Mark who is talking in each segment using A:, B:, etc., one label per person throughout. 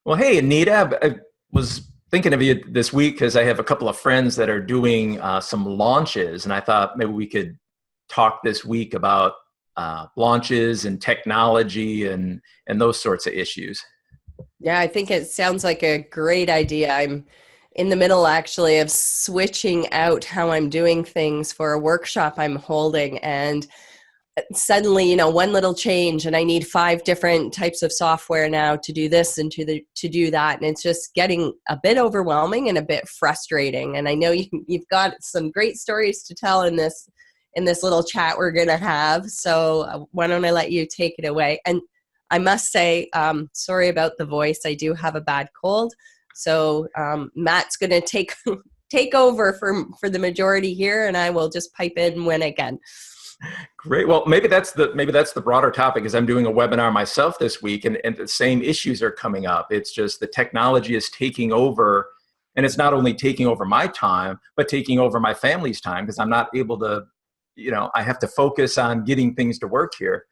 A: Well, hey, Anita, I was thinking of you this week because I have a couple of friends that are doing some launches, and I thought maybe we could talk this week about launches and technology and those sorts of issues.
B: Yeah, I think it sounds like a great idea. I'm in the middle actually of switching out how I'm doing things for a workshop I'm holding. And suddenly, one little change and I need five different types of software now to do this and to do that. And it's just getting a bit overwhelming and a bit frustrating. And I know you've got some great stories to tell in this little chat we're going to have. So why don't I let you take it away? And I must say, sorry about the voice. I do have a bad cold. So Matt's going to take over for the majority here, and I will just pipe in when I can.
A: Great. Well, maybe that's the broader topic. Is I'm doing a webinar myself this week, and the same issues are coming up. It's just the technology is taking over, and it's not only taking over my time, but taking over my family's time because I'm not able to, I have to focus on getting things to work here.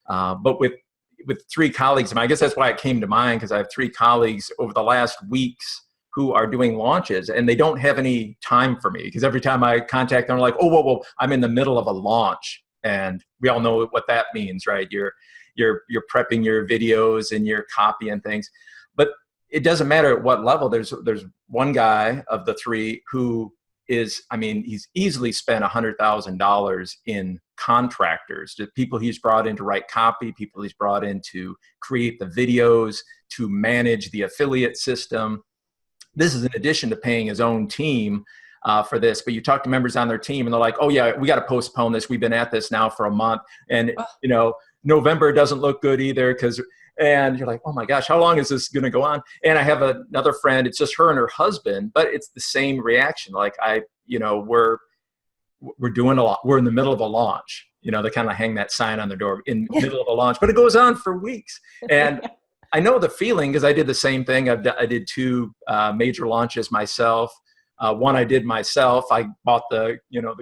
A: But with three colleagues, and I guess that's why it came to mind because I have three colleagues over the last weeks who are doing launches, and they don't have any time for me because every time I contact them, they're like, "Oh, whoa, I'm in the middle of a launch," and we all know what that means, right? You're prepping your videos and your copy and things, but it doesn't matter at what level. There's one guy of the three who is, I mean, he's easily spent $100,000 in contractors, the people he's brought in to write copy, people he's brought in to create the videos, to manage the affiliate system. This is in addition to paying his own team for this. But you talk to members on their team and they're like, "Oh yeah, we got to postpone this. We've been at this now for a month. And November doesn't look good either and you're like, "Oh my gosh, how long is this going to go on?" And I have another friend, it's just her and her husband, but it's the same reaction. Like we're doing a lot. We're in the middle of a launch. They kind of hang that sign on their door in the middle of a launch, but it goes on for weeks. And I know the feeling because I did the same thing. I did two major launches myself. One I did myself. I bought the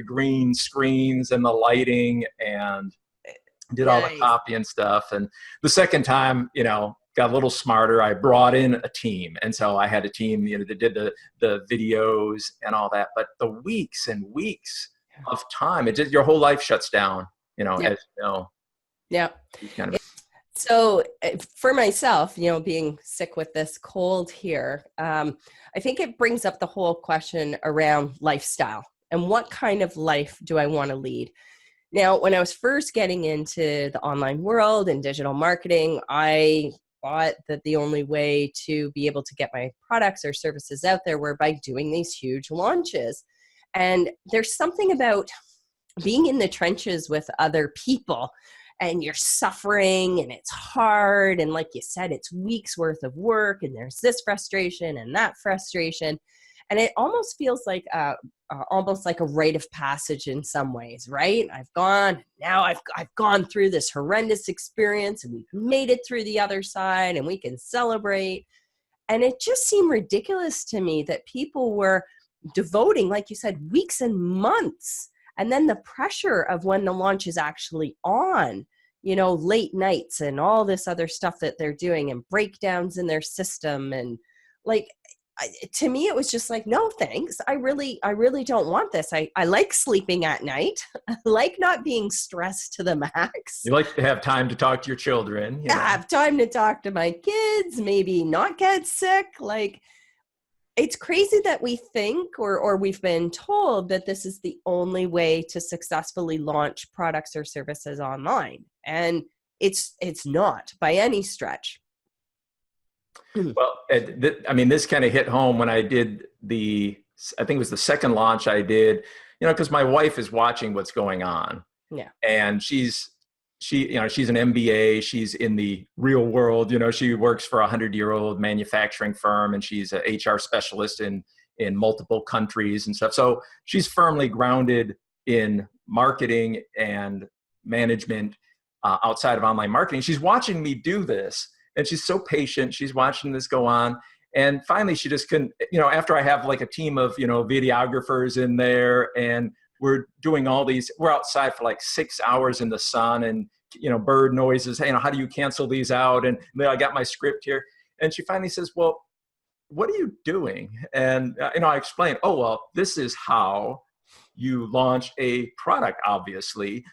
A: green screens and the lighting and did all the copy and stuff. And the second time, got a little smarter. I brought in a team. And so I had a team, that did the videos and all that. But the weeks and weeks of time, your whole life shuts down, as you know.
B: Yeah.
A: Kind of.
B: So for myself, being sick with this cold here, I think it brings up the whole question around lifestyle and what kind of life do I want to lead? Now, when I was first getting into the online world and digital marketing, I thought that the only way to be able to get my products or services out there were by doing these huge launches. And there's something about being in the trenches with other people and you're suffering and it's hard. And like you said, it's weeks worth of work and there's this frustration and that frustration. And it almost feels like almost like a rite of passage in some ways, right? I've gone through this horrendous experience and we've made it through the other side and we can celebrate. And it just seemed ridiculous to me that people were devoting, like you said, weeks and months. And then the pressure of when the launch is actually on, late nights and all this other stuff that they're doing and breakdowns in their system. And to me, it was just like, no, thanks. I really don't want this. I like sleeping at night. I like not being stressed to the max.
A: You like to have time to talk to your children.
B: Have time to talk to my kids, maybe not get sick. Like, it's crazy that we think or we've been told that this is the only way to successfully launch products or services online. And it's not by any stretch.
A: Well, this kind of hit home when I did I think it was the second launch I did, because my wife is watching what's going on.
B: Yeah.
A: And she's an MBA. She's in the real world. She works for a 100-year-old manufacturing firm, and she's an HR specialist in multiple countries and stuff. So she's firmly grounded in marketing and management outside of online marketing. She's watching me do this, and she's so patient. She's watching this go on. And finally, she just couldn't, after I have like a team of, videographers in there, and we're doing we're outside for like 6 hours in the sun and, bird noises. Hey, how do you cancel these out? And then I got my script here. And she finally says, well, what are you doing? And, I explained, oh, well, this is how you launch a product, obviously.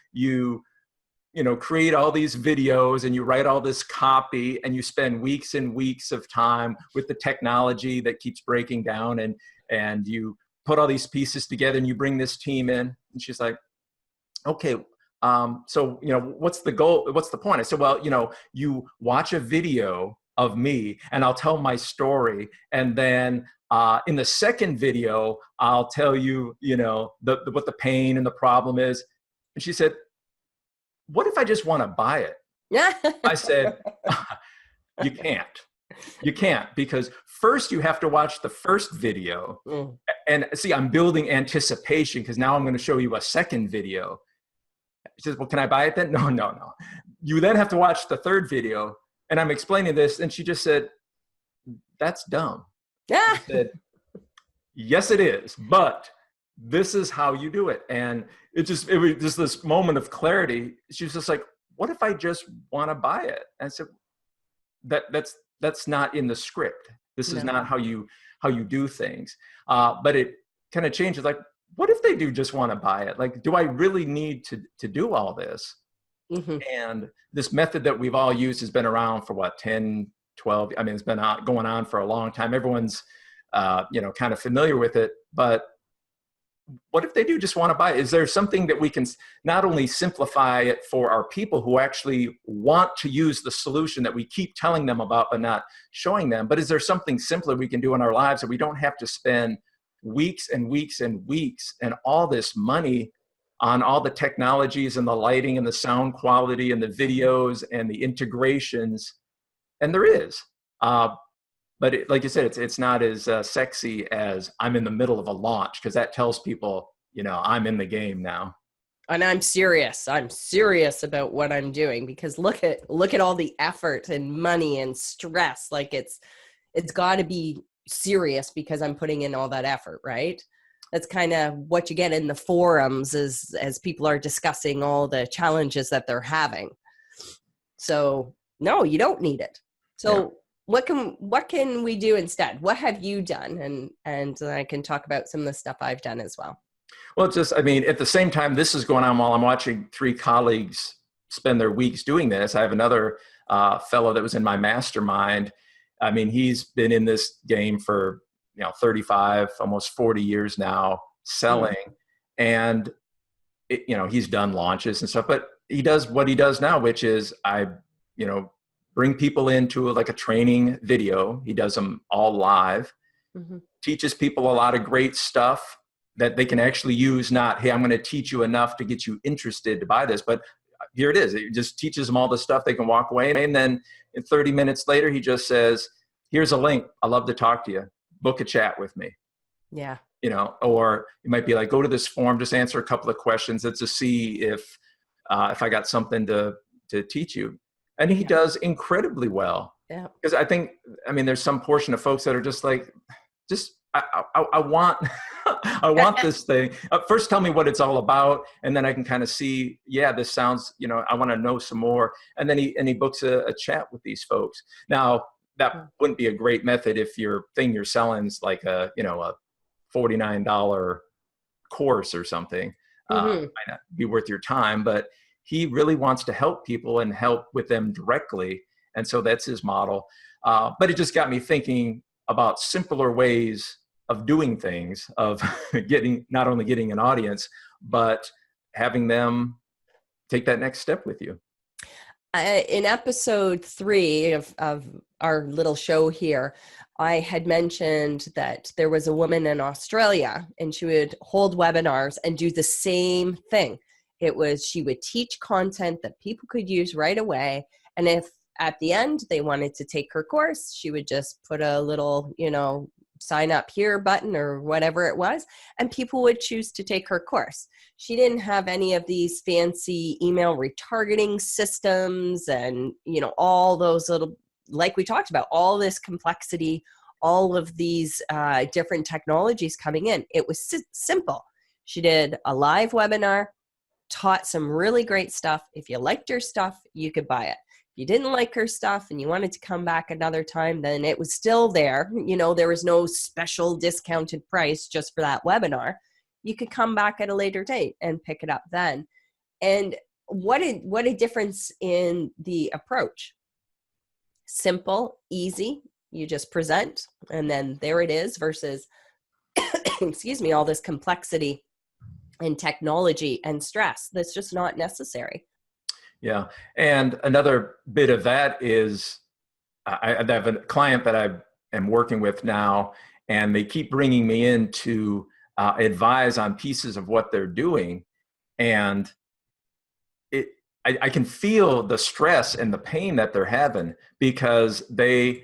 A: Create all these videos and you write all this copy and you spend weeks and weeks of time with the technology that keeps breaking down, and you put all these pieces together and you bring this team in. And she's like, okay, so, what's the goal? What's the point? I said, well, you watch a video of me and I'll tell my story. And then in the second video, I'll tell you, what the pain and the problem is. And she said, what if I just want to buy it?
B: Yeah.
A: I said, you can't, because first you have to watch the first video. And see, I'm building anticipation because now I'm going to show you a second video. She says, well, can I buy it then? No. You then have to watch the third video. And I'm explaining this. And she just said, that's dumb.
B: Yeah.
A: I said, yes, it is. But this is how you do it. And it was just this moment of clarity. She was just like, what if I just want to buy it? And I said, that's not in the script. This is not how you do things. But it kind of changes. Like, what if they do just want to buy it? Like, do I really need to do all this? Mm-hmm. And this method that we've all used has been around for what, 10, 12, I mean, it's been going on for a long time. Everyone's, kind of familiar with it, but what if they do just want to buy it? Is there something that we can not only simplify it for our people who actually want to use the solution that we keep telling them about, but not showing them, but is there something simpler we can do in our lives that we don't have to spend weeks and weeks and weeks and all this money on all the technologies and the lighting and the sound quality and the videos and the integrations? And there is, but like you said, it's not as sexy as I'm in the middle of a launch, because that tells people, I'm in the game now.
B: And I'm serious. I'm serious about what I'm doing, because look at all the effort and money and stress. Like it's got to be serious because I'm putting in all that effort, right? That's kind of what you get in the forums as people are discussing all the challenges that they're having. So no, you don't need it. So what can we do instead? What have you done? And I can talk about some of the stuff I've done as well.
A: Well, at the same time this is going on, while I'm watching 3 colleagues spend their weeks doing this, I have another fellow that was in my mastermind. I mean, he's been in this game for 35, almost 40 years now, selling. And he's done launches and stuff, but he does what he does now, which is bring people into like a training video. He does them all live, teaches people a lot of great stuff that they can actually use. Not, hey, I'm going to teach you enough to get you interested to buy this, but here it is. It just teaches them all the stuff they can walk away. And then 30 minutes later, he just says, here's a link. I'd love to talk to you. Book a chat with me.
B: Yeah.
A: Or it might be like, go to this form, just answer a couple of questions. Let's just see if I got something to teach you. And he does incredibly well. Yeah. Because I think, there's some portion of folks that are just like, I want, I want this thing. First, tell me what it's all about. And then I can kind of see, this sounds, I want to know some more. And then he books a chat with these folks. Now, that wouldn't be a great method if your thing you're selling is like a $49 course or something. Might not be worth your time, but he really wants to help people and help with them directly. And so that's his model. But it just got me thinking about simpler ways of doing things, of not only getting an audience, but having them take that next step with you.
B: In episode 3 of our little show here, I had mentioned that there was a woman in Australia and she would hold webinars and do the same thing. She would teach content that people could use right away. And if at the end they wanted to take her course, she would just put a little, sign up here button or whatever it was, and people would choose to take her course. She didn't have any of these fancy email retargeting systems and, all those little, like we talked about, all this complexity, all of these different technologies coming in. It was simple. She did a live webinar, taught some really great stuff. If you liked her stuff, you could buy it. you didn't like her stuff and you wanted to come back another time, then it was still there. There was no special discounted price just for that webinar. You could come back at a later date and pick it up then. And what a difference in the approach. Simple, easy, you just present and then there it is, versus excuse me, all this complexity and technology and stress that's just not necessary.
A: Yeah. And another bit of that is I have a client that I am working with now, and they keep bringing me in to advise on pieces of what they're doing. And I can feel the stress and the pain that they're having, because they're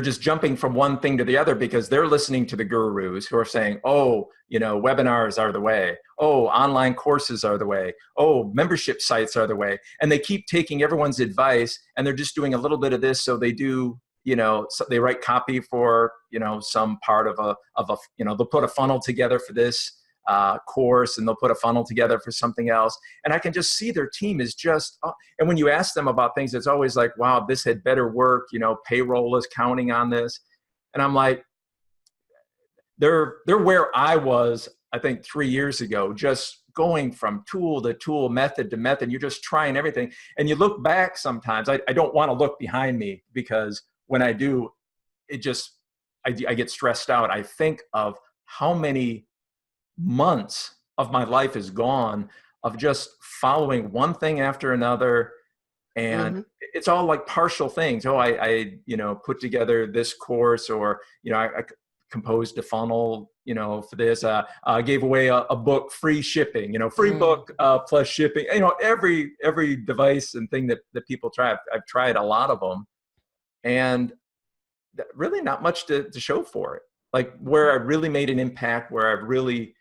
A: just jumping from one thing to the other, because they're listening to the gurus who are saying, oh, webinars are the way. Oh, online courses are the way. Oh, membership sites are the way. And they keep taking everyone's advice, and they're just doing a little bit of this. So they do, so they write copy for, some part of they'll put a funnel together for this course, and they'll put a funnel together for something else. And I can just see their team is just, and when you ask them about things, it's always like, wow, this had better work, payroll is counting on this. And I'm like, they're where I was, I think 3 years ago, just going from tool to tool, method to method. You're just trying everything. And you look back sometimes, I don't want to look behind me, because when I do, I get stressed out. I think of how many months of my life is gone of just following one thing after another. And it's all like partial things. Oh, I put together this course, or, I composed a funnel, for this, I gave away a book, free shipping, free book plus shipping, every device and thing that people try. I've tried a lot of them, and really not much to show for it. Like where I really made an impact, where I've really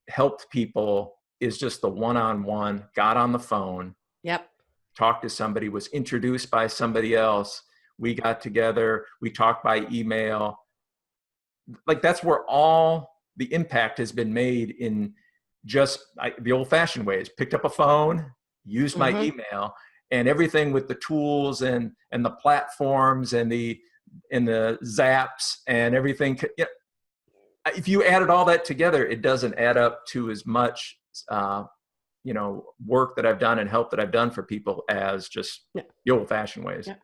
A: helped people, is just the one-on-one, got on the phone, talked to somebody, was introduced by somebody else. We got together, we talked by email. Like that's where all the impact has been made, in just the old-fashioned ways. Picked up a phone, used my email, and everything with the tools and the platforms and the zaps and everything. If you added all that together, it doesn't add up to as much, work that I've done and help that I've done for people as just the old-fashioned ways. Yeah.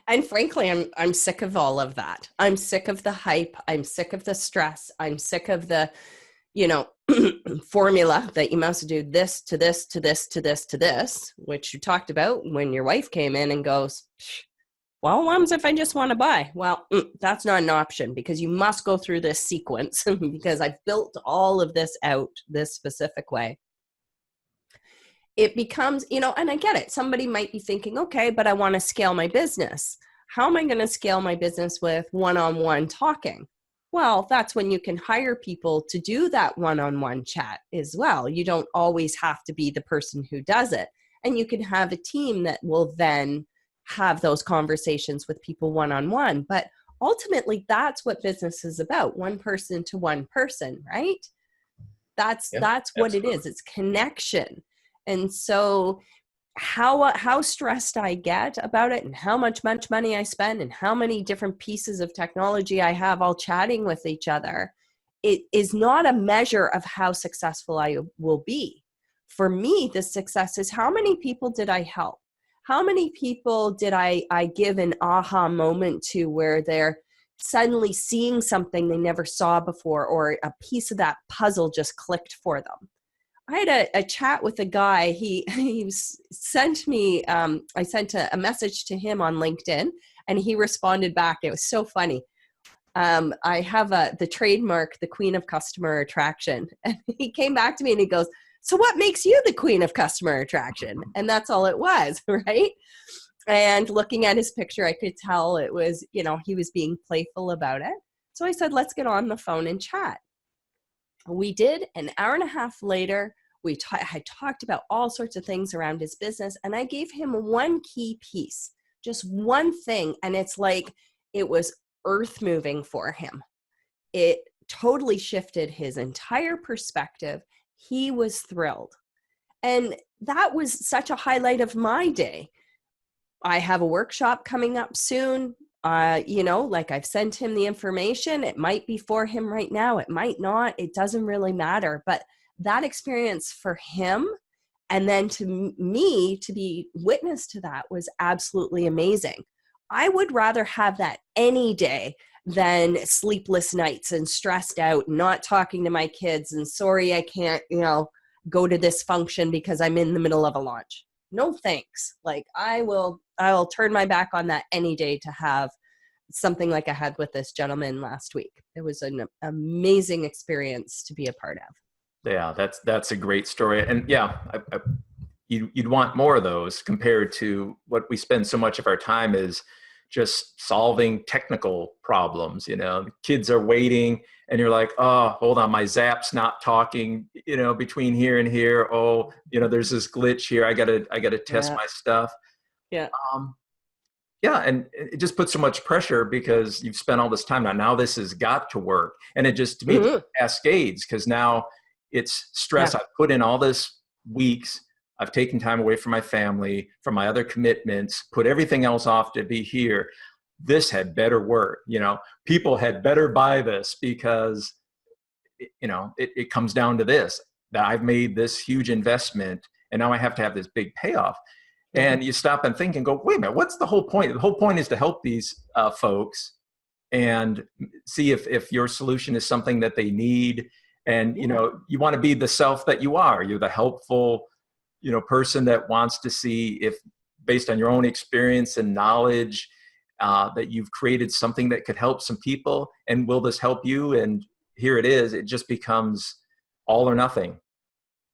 B: And frankly, I'm sick of all of that. I'm sick of the hype. I'm sick of the stress. I'm sick of the, formula that you must do this to this to this to this to this, which you talked about when your wife came in and goes, well, what happens if I just want to buy? Well, that's not an option, because you must go through this sequence because I've built all of this out this specific way. It becomes, and I get it. Somebody might be thinking, okay, but I want to scale my business. How am I going to scale my business with one-on-one talking? Well, that's when you can hire people to do that one-on-one chat as well. You don't always have to be the person who does it. And you can have a team that will then have those conversations with people one-on-one. But ultimately, that's what business is about. One person to one person, right? That's what it is. It's connection. And so how stressed I get about it, and how much money I spend, and how many different pieces of technology I have all chatting with each other, it is not a measure of how successful I will be. For me, the success is, how many people did I help? How many people did I give an aha moment to, where they're suddenly seeing something they never saw before, or a piece of that puzzle just clicked for them? I had a chat with a guy. He sent me, I sent a message to him on LinkedIn, and he responded back. It was so funny. I have the trademark, the Queen of Customer Attraction. And he came back to me and he goes, so what makes you the Queen of Customer Attraction? And that's all it was, right? And looking at his picture, I could tell it was, he was being playful about it. So I said, let's get on the phone and chat. We did. An hour and a half later, we had talked about all sorts of things around his business, and I gave him one key piece, just one thing, and it's like it was earth moving for him. It totally shifted his entire perspective. He was thrilled. And that was such a highlight of my day. I have a workshop coming up soon. Like I've sent him the information. It might be for him right now. It might not. It doesn't really matter. But that experience for him, and then to me to be witness to that, was absolutely amazing. I would rather have that any day than sleepless nights and stressed out, not talking to my kids and sorry I can't, go to this function because I'm in the middle of a launch. No thanks. Like I'll turn my back on that any day to have something like I had with this gentleman last week. It was an amazing experience to be a part of.
A: Yeah, that's a great story. And yeah, you'd want more of those compared to what we spend so much of our time is just solving technical problems. Kids are waiting and you're like, oh, hold on, my Zap's not talking, between here and here. Oh, there's this glitch here. I gotta test my stuff.
B: Yeah.
A: Yeah. And it just puts so much pressure because you've spent all this time now this has got to work. And it just, to me,
B: Mm-hmm.
A: cascades because now it's stress.
B: Yeah.
A: I've put in all this weeks. I've taken time away from my family, from my other commitments, put everything else off to be here. This had better work. People had better buy this because, it comes down to this, that I've made this huge investment and now I have to have this big payoff. And you stop and think and go, wait a minute, what's the whole point? The whole point is to help these folks and see if your solution is something that they need. And, you want to be the self that you are. You're the helpful, person that wants to see if, based on your own experience and knowledge, that you've created something that could help some people. And will this help you? And here it is. It just becomes all or nothing.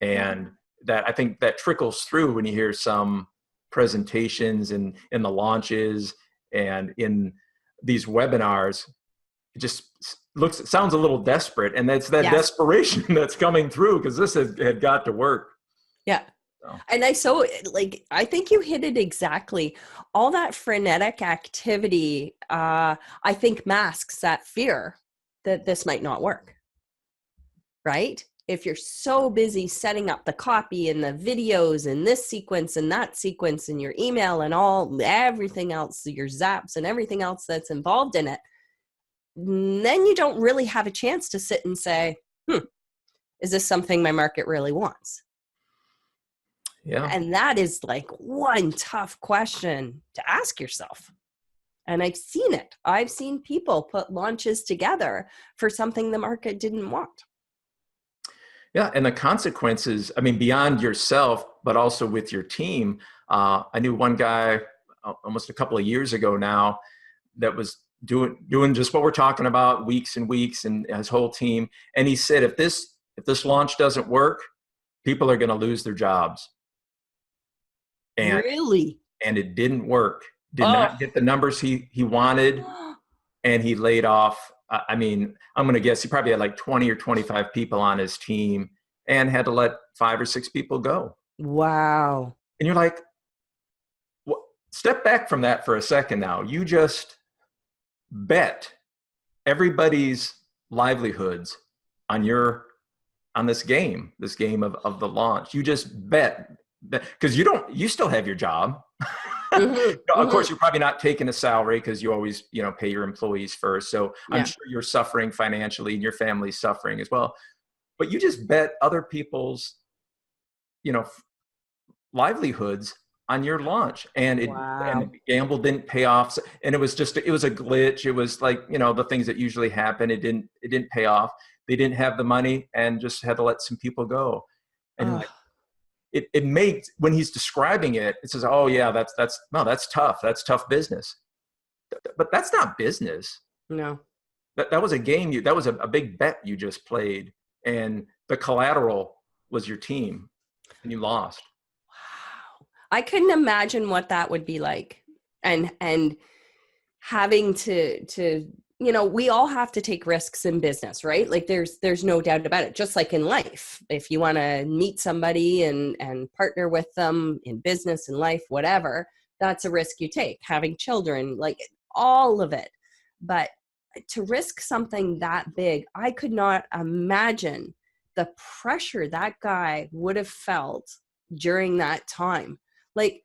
A: And that, I think that trickles through when you hear some presentations and in the launches and in these webinars. It sounds a little desperate, and that's that desperation that's coming through because this had got to work.
B: Yeah.
A: So.
B: And I think you hit it exactly. All that frenetic activity, I think masks that fear that this might not work. Right? If you're so busy setting up the copy and the videos and this sequence and that sequence and your email and everything else, your zaps and everything else that's involved in it, then you don't really have a chance to sit and say, is this something my market really wants?
A: Yeah.
B: And that is like one tough question to ask yourself. And I've seen it. I've seen people put launches together for something the market didn't want.
A: Yeah. And the consequences, beyond yourself, but also with your team. I knew one guy almost a couple of years ago now that was doing just what we're talking about, weeks and weeks, and his whole team. And he said, if this launch doesn't work, people are going to lose their jobs. And
B: really?
A: And it didn't work. Did not get the numbers he wanted. And he laid off. I'm going to guess he probably had like 20 or 25 people on his team and had to let 5 or 6 people go.
B: Wow.
A: And you're like, step back from that for a second now. You just bet everybody's livelihoods on this game of the launch. You just bet because you still have your job. Of course, you're probably not taking a salary because you always, pay your employees first. So I'm sure you're suffering financially and your family's suffering as well. But you just bet other people's, livelihoods on your launch, and and the gamble didn't pay off. And it was a glitch. It was like, the things that usually happen. It didn't pay off. They didn't have the money and just had to let some people go. And it makes, when he's describing it, it says, oh yeah, that's tough. That's tough business. But that's not business.
B: No.
A: That was a game. That was a big bet you just played, and the collateral was your team, and you lost.
B: Wow. I couldn't imagine what that would be like. And having to we all have to take risks in business, right? Like there's no doubt about it. Just like in life, if you want to meet somebody and partner with them in business and life, whatever, that's a risk you take. Having children, like all of it. But to risk something that big, I could not imagine the pressure that guy would have felt during that time. Like,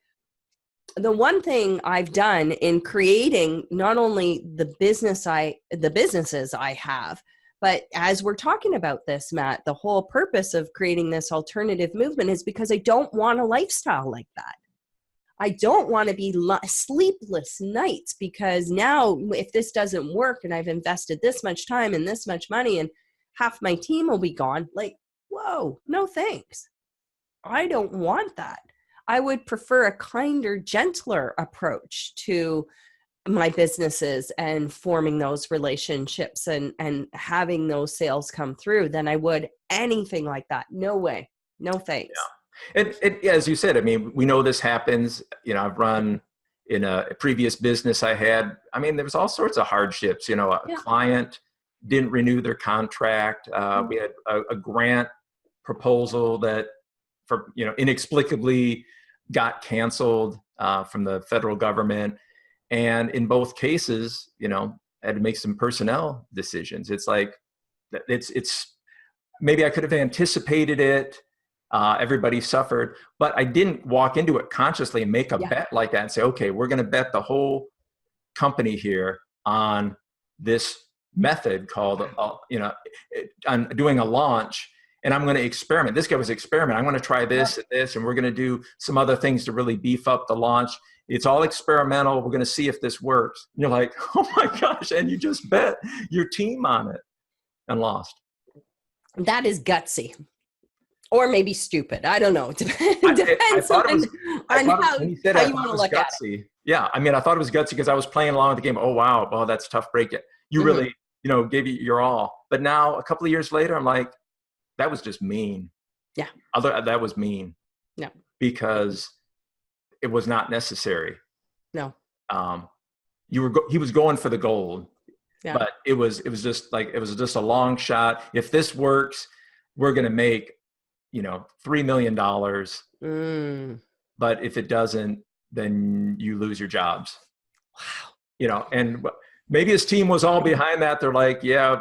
B: The one thing I've done in creating not only the businesses I have, but as we're talking about this, Matt, the whole purpose of creating this alternative movement is because I don't want a lifestyle like that. I don't want to be sleepless nights, because now if this doesn't work and I've invested this much time and this much money and half my team will be gone, like, whoa, no thanks. I don't want that. I would prefer a kinder, gentler approach to my businesses and forming those relationships and having those sales come through than I would anything like that. No way. No thanks.
A: Yeah. As you said, I mean, we know this happens. I've run in a previous business I had. I mean, there was all sorts of hardships. A client didn't renew their contract. We had a grant proposal that inexplicably got canceled from the federal government. And in both cases, I had to make some personnel decisions. It's like, it's maybe I could have anticipated it. Everybody suffered, but I didn't walk into it consciously and make a bet like that and say, okay, we're going to bet the whole company here on this method called, on doing a launch. And I'm going to experiment. This guy was experimenting. I'm going to try this and this, and we're going to do some other things to really beef up the launch. It's all experimental. We're going to see if this works. And you're like, oh my gosh. And you just bet your team on it and lost. That
B: is gutsy. Or maybe stupid. I don't know. Depends on how you want to look at it.
A: Yeah. I mean, I thought it was gutsy because I was playing along with the game. Oh, wow. Well, that's a tough break. You really, gave it your all. But now a couple of years later, I'm like, that was just mean.
B: Yeah.
A: That was mean.
B: Yeah.
A: Because it was not necessary.
B: No.
A: He was going for the gold.
B: Yeah.
A: But it was just a long shot. If this works, we're going to make, $3 million. But if it doesn't, then you lose your jobs.
B: Wow.
A: And maybe his team was all behind that. They're like, yeah,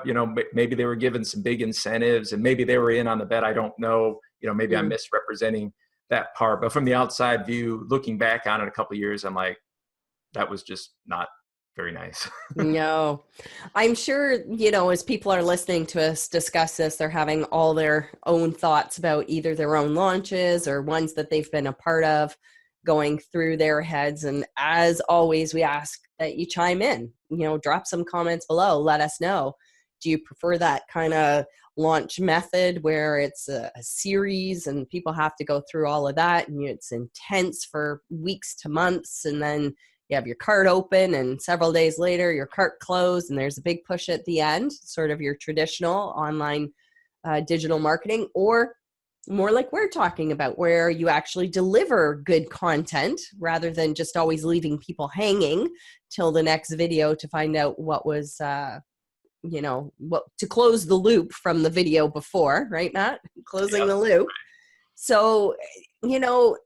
A: maybe they were given some big incentives and maybe they were in on the bet. I don't know. Maybe I'm misrepresenting that part. But from the outside view, looking back on it a couple of years, I'm like, that was just not very nice.
B: No, I'm sure, as people are listening to us discuss this, they're having all their own thoughts about either their own launches or ones that they've been a part of going through their heads. And as always, we ask that you chime in, drop some comments below, let us know. Do you prefer that kind of launch method where it's a series and people have to go through all of that and it's intense for weeks to months, and then you have your cart open and several days later your cart closed and there's a big push at the end, sort of your traditional online digital marketing? Or more like we're talking about, where you actually deliver good content rather than just always leaving people hanging till the next video to find out what was, what to close the loop from the video before, right, Matt? Closing the loop. So, or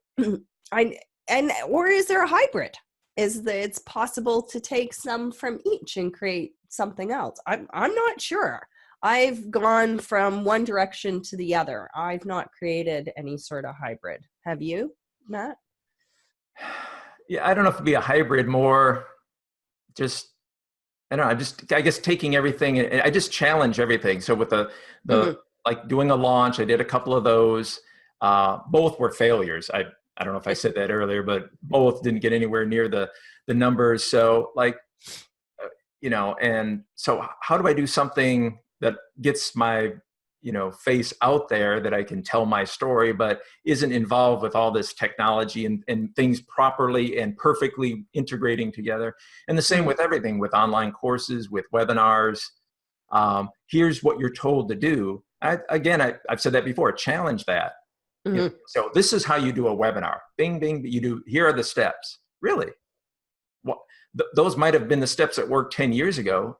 B: is there a hybrid? It's possible to take some from each and create something else. I'm not sure. I've gone from one direction to the other. I've not created any sort of hybrid. Have you, Matt?
A: Yeah, I don't know if it'd be a hybrid, more just, I don't know, I guess taking everything, and I just challenge everything. So with the like doing a launch, I did a couple of those. Both were failures. I don't know if I said that earlier, but both didn't get anywhere near the numbers. So and so how do I do something that gets my, face out there, that I can tell my story, but isn't involved with all this technology and things properly and perfectly integrating together? And the same with everything, with online courses, with webinars. Here's what you're told to do. I've said that before, challenge that. So this is how you do a webinar. Bing, bing, here are the steps. Really? Well, those might have been the steps that worked 10 years ago.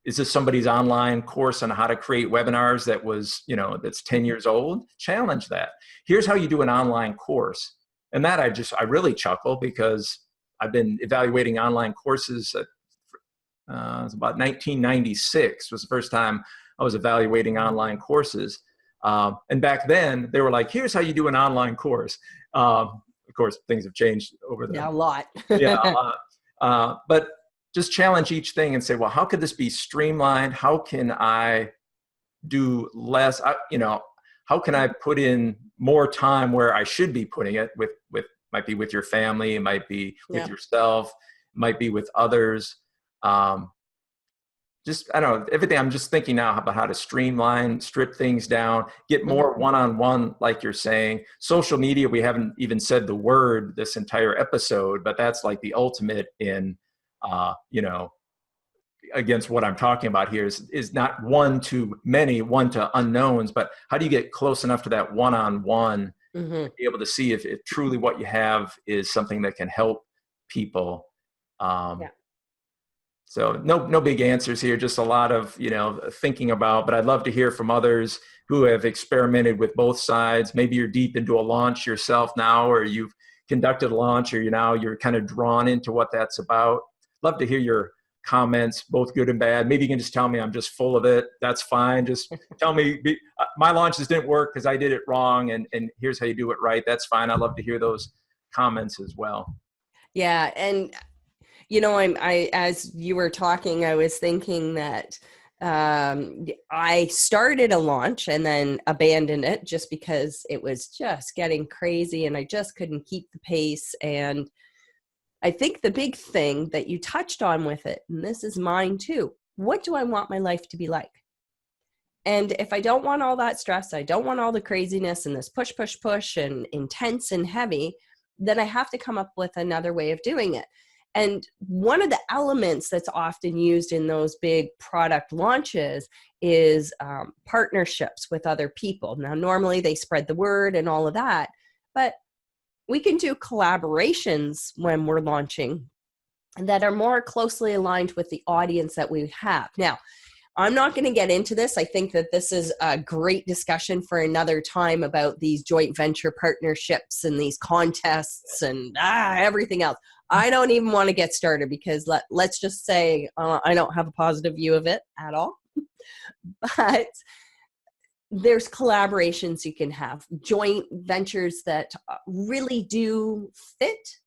A: Is this somebody's online course on how to create webinars that was, that's 10 years old? Challenge that. Here's how you do an online course. And that I really chuckle, because I've been evaluating online courses. It was about 1996 was the first time I was evaluating online courses. And back then they were like, here's how you do an online course. Of of course, things have changed over the,
B: Yeah, a lot.
A: yeah, a lot. But just challenge each thing and say, well, how could this be streamlined? How can I do less? How can I put in more time where I should be putting it might be with your family, it might be with
B: Yeah.
A: yourself, it might be with others. Just, I don't know, everything. I'm just thinking now about how to streamline, strip things down, get more one-on-one, like you're saying. Social media, we haven't even said the word this entire episode, but that's like the ultimate in, against what I'm talking about here is not one to many, one to unknowns, but how do you get close enough to that one-on-one to be able to see if truly what you have is something that can help people.
B: Yeah.
A: So no big answers here, just a lot of, thinking about, but I'd love to hear from others who have experimented with both sides. Maybe you're deep into a launch yourself now, or you've conducted a launch, or you're kind of drawn into what that's about. Love to hear your comments, both good and bad. Maybe you can just tell me I'm just full of it. That's fine. Just tell me my launches didn't work because I did it wrong, and here's how you do it right. That's fine. I'd love to hear those comments as well.
B: Yeah. And I as you were talking, I was thinking that I started a launch and then abandoned it just because it was just getting crazy and I just couldn't keep the pace. And I think the big thing that you touched on with it, and this is mine too, what do I want my life to be like? And if I don't want all that stress, I don't want all the craziness and this push, push, push and intense and heavy, then I have to come up with another way of doing it. And one of the elements that's often used in those big product launches is partnerships with other people. Now, normally they spread the word and all of that, but we can do collaborations when we're launching that are more closely aligned with the audience that we have. Now, I'm not going to get into this. I think that this is a great discussion for another time about these joint venture partnerships and these contests and everything else. I don't even want to get started because let's just say I don't have a positive view of it at all. But there's collaborations you can have, joint ventures that really do fit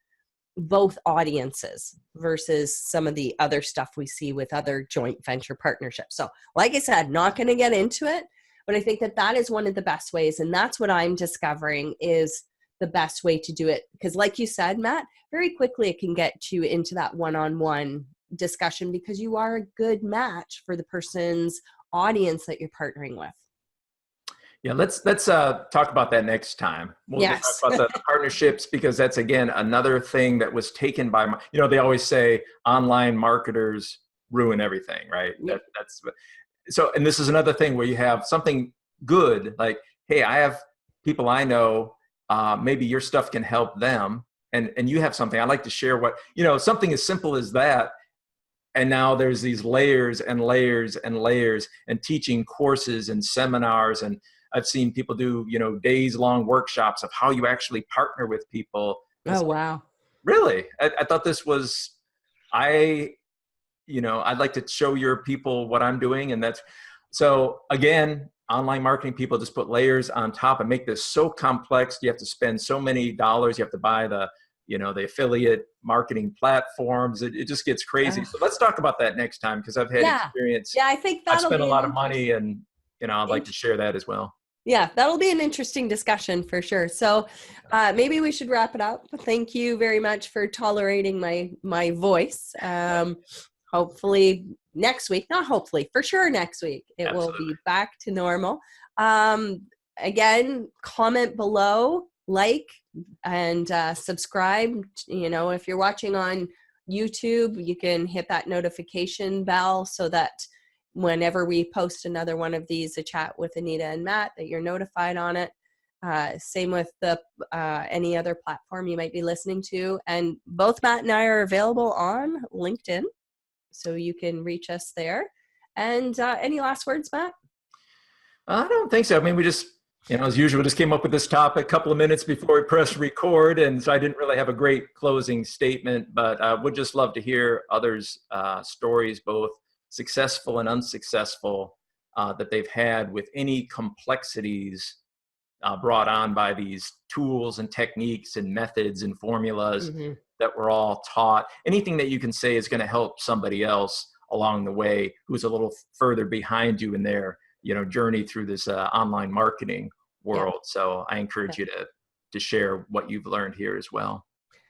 B: both audiences versus some of the other stuff we see with other joint venture partnerships. So like I said, not going to get into it, but I think that is one of the best ways. And that's what I'm discovering is the best way to do it. Because like you said, Matt, very quickly it can get you into that one-on-one discussion because you are a good match for the person's audience that you're partnering with.
A: Yeah, let's talk about that next time. We'll talk about the partnerships, because that's, again, another thing that was taken by they always say online marketers ruin everything, right?
B: Yep.
A: So, and this is another thing where you have something good, like, hey, I have people I know, maybe your stuff can help them, and you have something I'd like to share. Something as simple as that. And now there's these layers and layers and layers, and teaching courses and seminars. And I've seen people do, days long workshops of how you actually partner with people.
B: Oh, wow.
A: Really? I thought this was, I'd like to show your people what I'm doing. And so again, online marketing people just put layers on top and make this so complex. You have to spend so many dollars. You have to buy the affiliate marketing platforms. It just gets crazy. So let's talk about that next time, because I've had experience.
B: Yeah, I think
A: I've spent a lot of money, and I'd like to share that as well.
B: Yeah, that'll be an interesting discussion for sure. So maybe we should wrap it up. Thank you very much for tolerating my voice. Hopefully next week, not hopefully, for sure next week, it
A: Absolutely.
B: will be back to normal. Again, comment below, like, and subscribe. If you're watching on YouTube, you can hit that notification bell so that whenever we post another one of these, a chat with Anita and Matt, that you're notified on it. Same with the any other platform you might be listening to. And both Matt and I are available on LinkedIn, so you can reach us there. And any last words, Matt?
A: I don't think so. I mean, we just, as usual, just came up with this topic a couple of minutes before we pressed record. And so I didn't really have a great closing statement, but I would just love to hear others' stories, both successful and unsuccessful, that they've had with any complexities brought on by these tools and techniques and methods and formulas
B: Hmm.
A: that we're all taught. Anything that you can say is going to help somebody else along the way who's a little further behind you in their, journey through this online marketing
B: Yeah.
A: world. So I encourage you to share what you've learned here as well.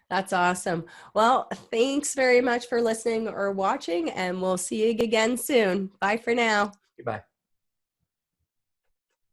B: That's awesome. Well, thanks very much for listening or watching, and we'll see you again soon. Bye for now.
A: Goodbye.